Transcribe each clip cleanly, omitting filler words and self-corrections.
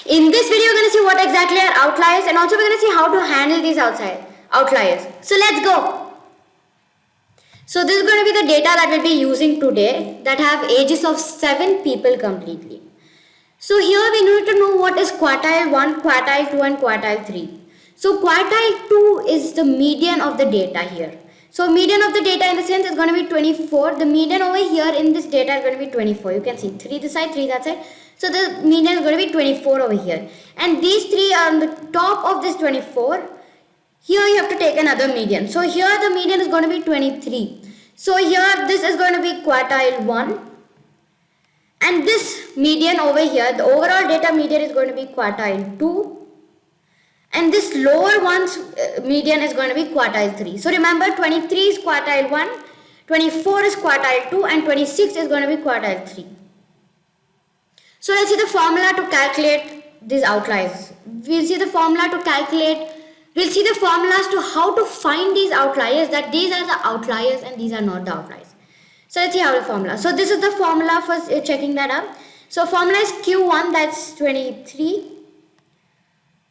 In this video, we're going to see what exactly are outliers, and also we're going to see how to handle these outliers. So let's go. So this is going to be the data that we'll be using today that have ages of 7 people completely. So here we need to know what is quartile 1, quartile 2 and quartile 3. So quartile 2 is the median of the data here. So median of the data in the sense is going to be 24. The median over here in this data is going to be 24. You can see 3 this side, 3 that side. So the median is going to be 24 over here. And these 3 are on the top of this 24. Here you have to take another median. So here the median is going to be 23. So here this is going to be quartile 1. And this median over here, the overall data median is going to be quartile 2. And this lower one's median is going to be quartile 3. So remember, 23 is quartile 1, 24 is quartile 2 and 26 is going to be quartile 3. So let's see the formula to calculate these outliers. We'll see the formula to calculate, we'll see the formulas to how to find these outliers, that these are the outliers and these are not the outliers. So let's see how the formula. So this is the formula for checking that up. So formula is Q1, that's 23.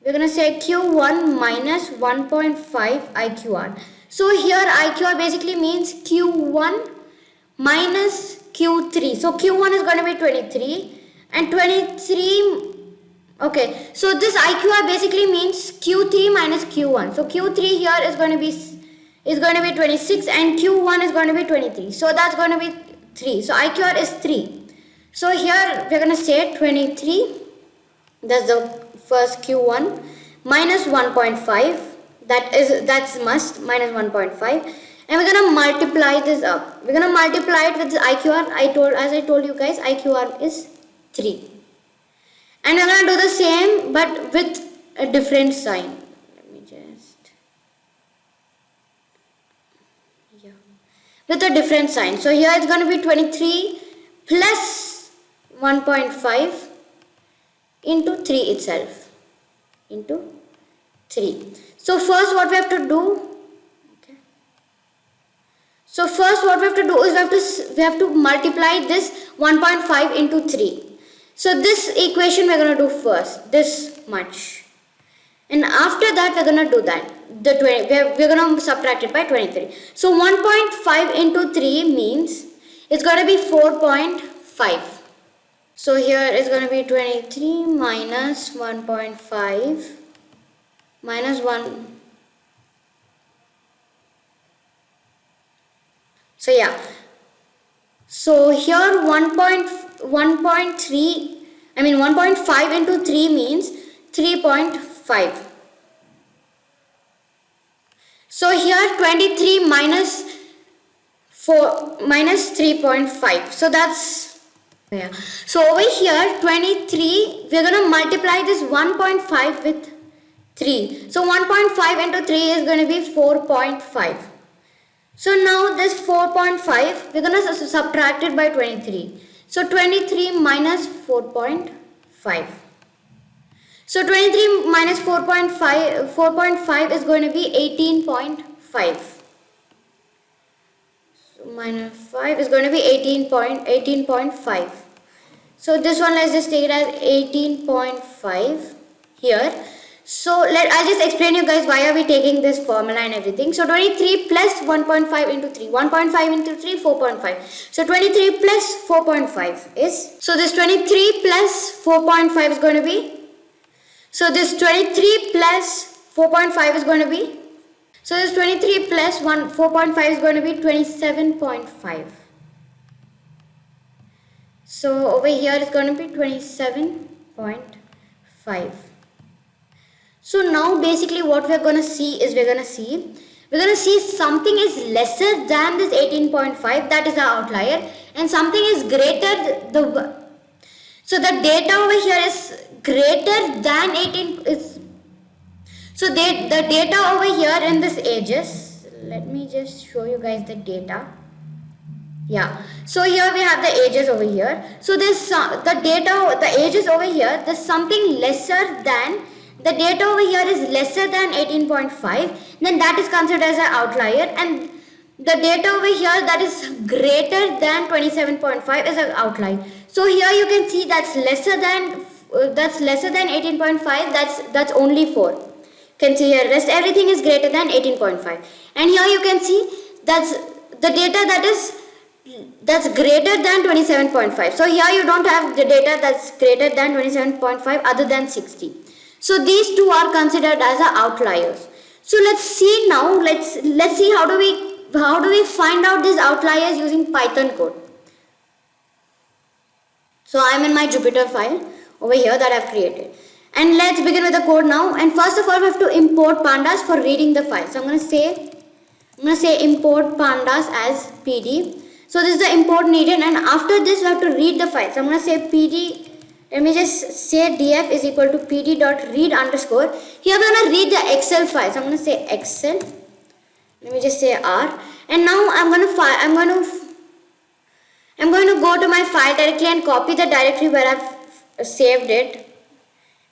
We're going to say Q1 minus 1.5 IQR. So here IQR basically means Q1 minus Q3. So Q1 is going to be 23 and 23. Okay, so this IQR basically means Q3 minus Q1. So Q3 here is going to be 26 and Q1 is going to be 23. So that's going to be 3. So IQR is 3. So here we're going to say 23. That's the first Q1 minus 1.5. That's must, minus 1.5. And we're going to multiply this up. We're going to multiply it with the IQR. As I told you guys, IQR is 3. And we're going to do the same but with a different sign. Let me just, yeah, with a different sign. So here it's going to be 23 plus 1.5 into 3 itself, into 3. So first what we have to do, okay. So first what we have to do is we have to multiply this 1.5 into 3. So this equation we're going to do first, this much. And after that we're going to do that. We're going to subtract it by 23. So 1.5 into 3 means it's going to be 4.5. So here is going to be 23 minus 1.5 minus 1. So yeah. So here 1.5 into 3 means 3.5. So here 23 minus 3.5. So that's, yeah. So over here 23, we're going to multiply this 1.5 with 3. So 1.5 into 3 is going to be 4.5. So now this 4.5, we're going to subtract it by 23. So 23 minus 4.5. So 23 minus 4.5 is going to be 18.5. So minus 5 is going to be 18.5. So this one, let's just take it as 18.5 here. So I'll just explain you guys why are we taking this formula and everything. So 23 plus 1.5 into 3. 1.5 into 3, 4.5. So 23 plus 4.5 is, so this 23 plus 4.5 is going to be, so this 23 plus 4.5 is going to be, so this 23 plus 4.5 is going to be 27.5. So over here it's going to be 27.5. So now basically what we're going to see is we're going to see something is lesser than this 18.5, that is the outlier, and something is greater, so the data over here is greater than 18 is, so the data over here in this ages, let me just show you guys the data. Yeah, so here we have the ages over here. So this the ages over here, there's something lesser than, the data over here is lesser than 18.5, then that is considered as an outlier, and the data over here that is greater than 27.5 is an outlier. So here you can see that's lesser than that's lesser than 18.5, that's only 4. You can see here rest everything is greater than 18.5, and here you can see that's the data that's greater than 27.5. So here you don't have the data that's greater than 27.5 other than 60. So these two are considered as outliers. So let's see now, let's see how do we find out these outliers using Python code. So I'm in my Jupyter file over here that I've created. And let's begin with the code now. And first of all, we have to import pandas for reading the file. So I'm going to say import pandas as PD. So this is the import needed, and after this we have to read the file. So I'm going to say PD, let me just say df is equal to pd dot read underscore. Here we're going to read the Excel file. So I'm going to say Excel. Let me just say R. And now I'm going to go to my file directly and copy the directory where I've saved it.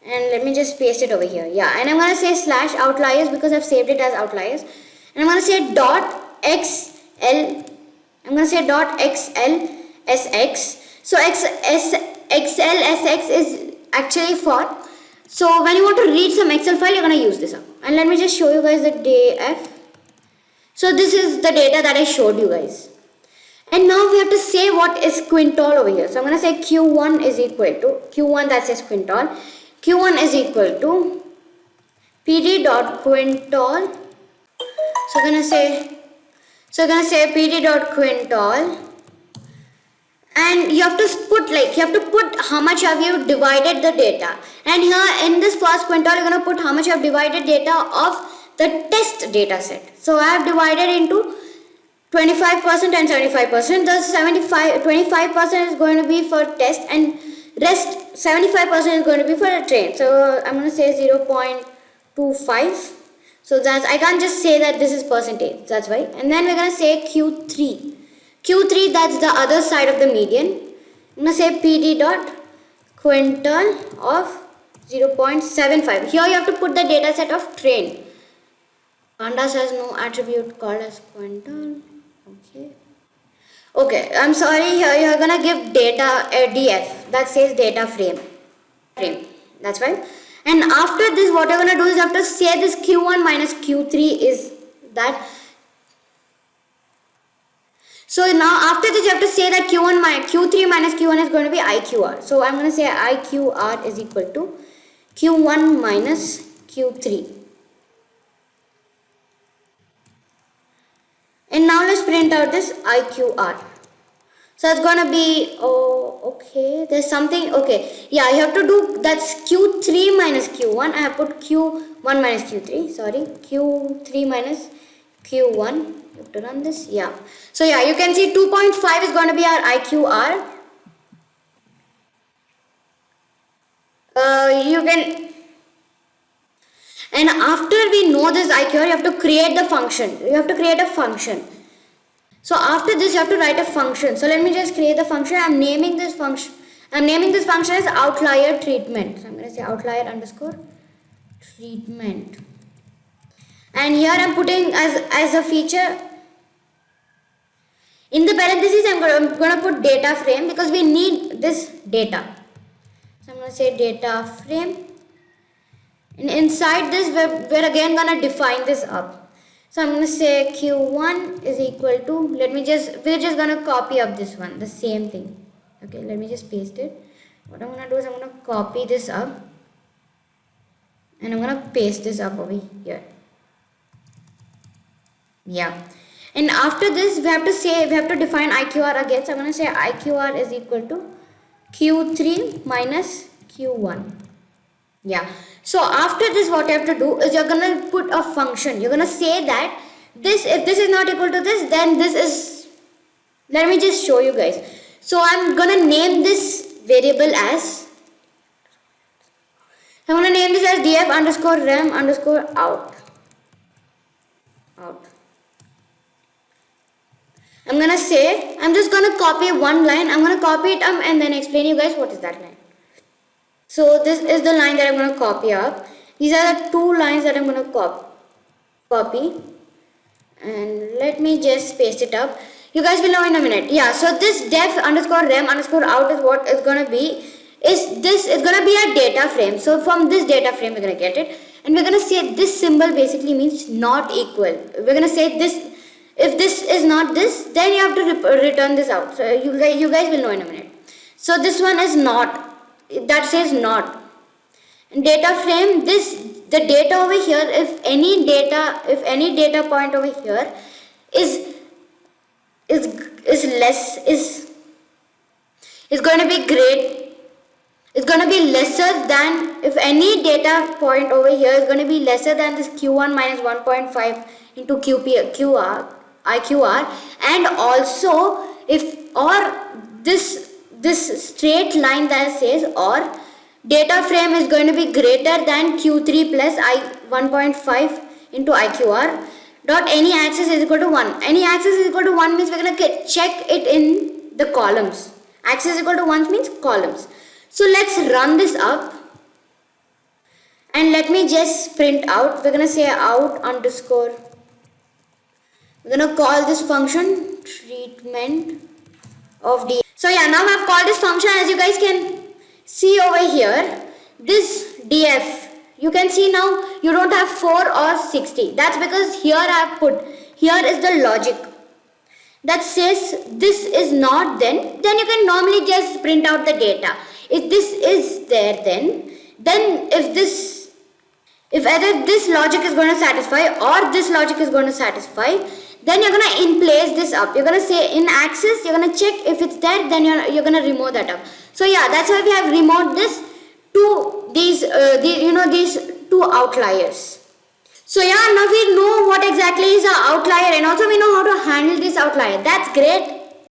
And let me just paste it over here. Yeah, and I'm going to say slash outliers because I've saved it as outliers. And I'm going to say dot XL. I'm going to say dot XLSX. So XLSX is actually for. So when you want to read some Excel file, you're going to use this up. And let me just show you guys the df. So this is the data that I showed you guys. And now we have to say what is quintile over here. So I'm going to say Q1 is equal to Q1, that says quintile. Q1 is equal to PD dot quintile. So I'm going to say PD dot quintile, and you have to put how much have you divided the data. And here in this first quintile, you're going to put how much you have divided data of the test data set. So I have divided into 25% and 75%. The 25% is going to be for test, and rest 75% is going to be for a train. So I'm going to say 0.25. So that's, I can't just say that this is percentage, that's why. And then we're going to say Q3. Q3, that's the other side of the median. I'm going to say PD dot quintile of 0.75. Here you have to put the data set of train. Pandas has no attribute called as quintile. Okay, I'm sorry, here you're going to give data df that says data frame. That's fine. And after this, what you're going to do is you have to say this Q1 minus Q3 is that. So now after this, you have to say that Q3 minus Q1 is going to be IQR. So I'm going to say IQR is equal to Q1 minus Q3. And now let's print out this IQR. So it's going to be, okay, there's something, okay, yeah, you have to do, that's Q3 minus Q1, I have put Q1 minus Q3, sorry, Q3 minus Q1, you have to run this, yeah. So yeah, you can see 2.5 is going to be our IQR. And after we know this IQR, you have to create the function, So after this, you have to write a function. So let me just create the function. I'm naming this function as outlier treatment. So I'm going to say outlier underscore treatment. And here I'm putting as a feature, in the parentheses, I'm going to put data frame because we need this data. So I'm going to say data frame. And inside this, we're again going to define this up. So I'm going to say Q1 is equal to, we're just going to copy up this one, the same thing. Okay, let me just paste it. What I'm going to do is I'm going to copy this up. And I'm going to paste this up over here. Yeah. And after this, we have to define IQR again. So I'm going to say IQR is equal to Q3 minus Q1. Yeah. So after this, what you have to do is you're going to put a function. You're going to say that if this is not equal to this, then this is, let me just show you guys. So I'm going to name this variable as, I'm going to name this as df underscore rem underscore out. I'm going to say, I'm just going to copy one line. I'm going to copy it up and then explain you guys what is that line. So this is the line that I'm going to copy up. These are the two lines that I'm going to copy. And let me just paste it up. You guys will know in a minute. Yeah, so this def underscore rem underscore out is what is going to be is going to be a data frame. So from this data frame we're going to get it, and we're going to say this symbol basically means not equal. We're going to say this, if this is not this, then you have to return this out. So you guys will know in a minute. So this one is not, that says not. Data frame, the data over here, if any data point over here is going to be great, it's going to be lesser than, if any data point over here is going to be lesser than this q1 minus 1.5 into IQR, and also if, or this straight line that says, or data frame is going to be greater than q3 plus 1.5 into IQR dot any axis is equal to 1. Any axis is equal to 1 means we're going to check it in the columns. Axis is equal to 1 means columns. So let's run this up, and let me just print out. We're going to say out underscore, we're going to call this function treatment of d. So yeah, now I've called this function. As you guys can see over here, this df, you can see now you don't have 4 or 60. That's because here I have put, here is the logic that says this is not, then you can normally just print out the data. If this is there, then if either this logic is going to satisfy or this logic is going to satisfy, then you're going to in place this up. You're going to say in axis, you're going to check if it's there, then you're going to remove that up. So yeah, that's why we have removed this to these these two outliers. So yeah, now we know what exactly is an outlier, and also we know how to handle this outlier. That's great.